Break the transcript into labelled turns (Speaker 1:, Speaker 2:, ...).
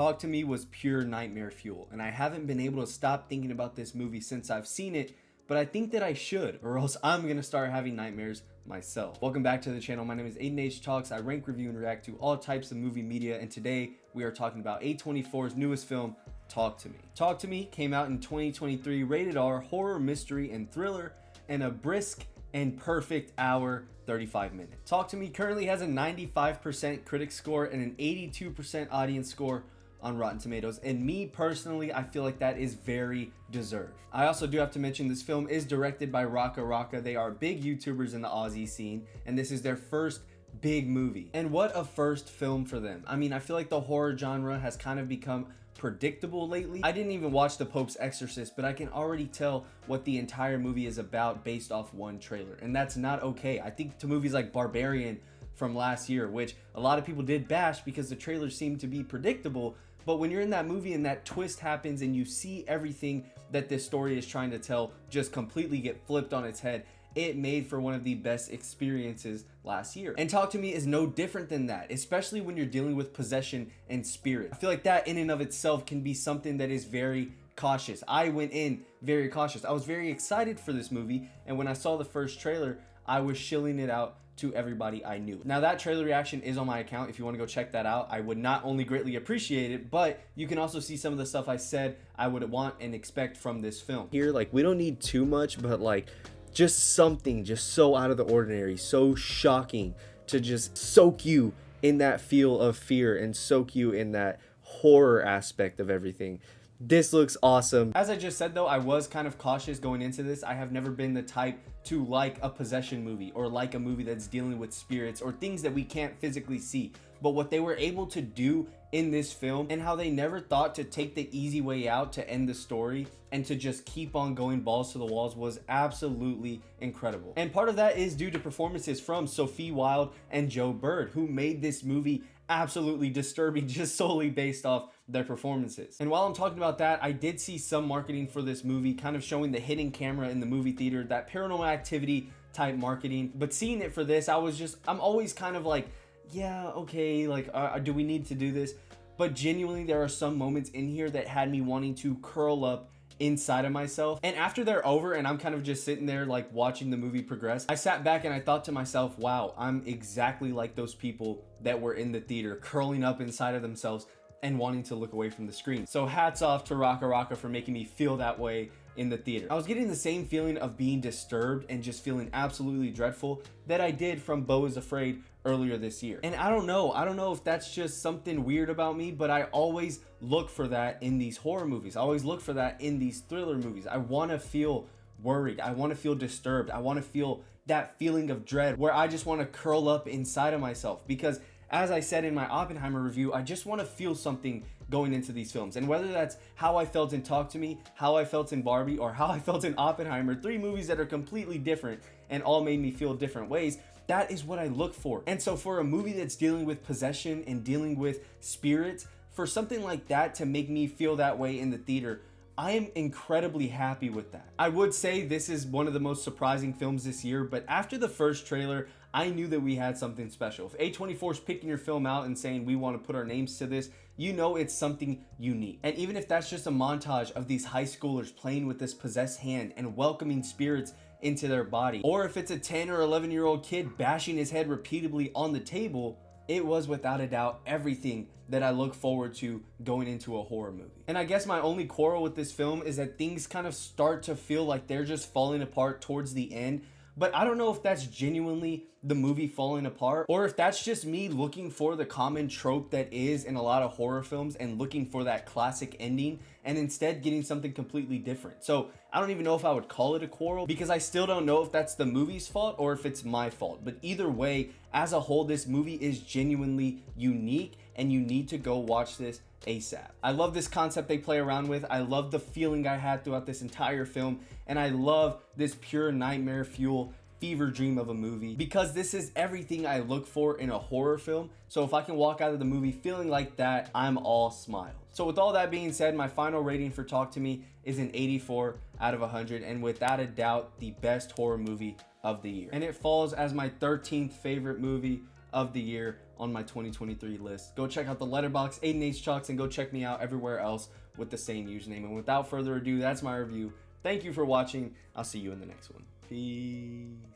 Speaker 1: Talk to Me was pure nightmare fuel, and I haven't been able to stop thinking about this movie since I've seen it, but I think that I should, or else I'm gonna start having nightmares myself. Welcome back to the channel. My name is Aiden H Talks. I rank, review, and react to all types of movie media, and today we are talking about A24's newest film, Talk to Me. Talk to Me came out in 2023, rated R, horror, mystery, and thriller, and a brisk and perfect hour 35 minutes. Talk to Me currently has a 95% critic score and an 82% audience score on Rotten Tomatoes, and me personally, I feel like that is very deserved. I also do have to mention this film is directed by Raka Raka. They are big YouTubers in the Aussie scene, and this is their first big movie. And what a first film for them. I mean, I feel like the horror genre has kind of become predictable lately. I didn't even watch The Pope's Exorcist, but I can already tell what the entire movie is about based off one trailer, and that's not okay. I think to movies like Barbarian from last year, which a lot of people did bash because the trailers seemed to be predictable, but when you're in that movie and that twist happens and you see everything that this story is trying to tell just completely get flipped on its head, it made for one of the best experiences last year. And Talk to Me is no different than that, especially when you're dealing with possession and spirit. I feel like that in and of itself can be something that is very cautious. I went in very cautious. I was very excited for this movie, and when I saw the first trailer, I was shilling it out to everybody I knew. Now that trailer reaction is on my account if you want to go check that out. I would not only greatly appreciate it, but you can also see some of the stuff I said I would want and expect from this film. Here, like, we don't need too much, but like just something just so out of the ordinary, so shocking to just soak you in that feel of fear and soak you in that horror aspect of everything. This looks awesome. As I just said though, I was kind of cautious going into this. I have never been the type to like a possession movie or like a movie that's dealing with spirits or things that we can't physically see. But what they were able to do in this film and how they never thought to take the easy way out to end the story and to just keep on going balls to the walls was absolutely incredible. And part of that is due to performances from Sophie Wilde and Joe Bird, who made this movie absolutely disturbing just solely based off their performances. And while I'm talking about that, I did see some marketing for this movie kind of showing the hidden camera in the movie theater, that Paranormal Activity type marketing. But seeing it for this, I'm always kind of like, yeah, okay, like, do we need to do this? But genuinely, there are some moments in here that had me wanting to curl up inside of myself. And after they're over and I'm kind of just sitting there like watching the movie progress, I sat back and I thought to myself, wow, I'm exactly like those people that were in the theater, curling up inside of themselves and wanting to look away from the screen. So hats off to Raka Raka for making me feel that way in the theater. I was getting the same feeling of being disturbed and just feeling absolutely dreadful that I did from Beau is Afraid earlier this year. And I don't know if that's just something weird about me, but I always look for that in these horror movies. I always look for that in these thriller movies. I want to feel worried. I want to feel disturbed. I want to feel that feeling of dread where I just want to curl up inside of myself, because as I said in my Oppenheimer review, I just want to feel something going into these films. And whether that's how I felt in Talk to Me, how I felt in Barbie, or how I felt in Oppenheimer, three movies that are completely different and all made me feel different ways, that is what I look for. And so for a movie that's dealing with possession and dealing with spirits, for something like that to make me feel that way in the theater, I am incredibly happy with that. I would say this is one of the most surprising films this year, but after the first trailer, I knew that we had something special. If A24 is picking your film out and saying we want to put our names to this, you know it's something unique. And even if that's just a montage of these high schoolers playing with this possessed hand and welcoming spirits into their body, or if it's a 10 or 11-year-old kid bashing his head repeatedly on the table, it was without a doubt everything that I look forward to going into a horror movie. And I guess my only quarrel with this film is that things kind of start to feel like they're just falling apart towards the end. But I don't know if that's genuinely the movie falling apart, or if that's just me looking for the common trope that is in a lot of horror films and looking for that classic ending and instead getting something completely different. So I don't even know if I would call it a quarrel, because I still don't know if that's the movie's fault or if it's my fault. But either way, as a whole, this movie is genuinely unique and you need to go watch this ASAP. I love this concept they play around with. I love the feeling I had throughout this entire film, and I love this pure nightmare fuel fever dream of a movie, because this is everything I look for in a horror film. So if I can walk out of the movie feeling like that, I'm all smiles. So with all that being said, my final rating for Talk to Me is an 84 out of 100, and without a doubt the best horror movie of the year. And it falls as my 13th favorite movie of the year on my 2023 list. Go check out the Letterboxd, Aiden H Chalks, and go check me out everywhere else with the same username. And without further ado, that's my review. Thank you for watching. I'll see you in the next one. Peace.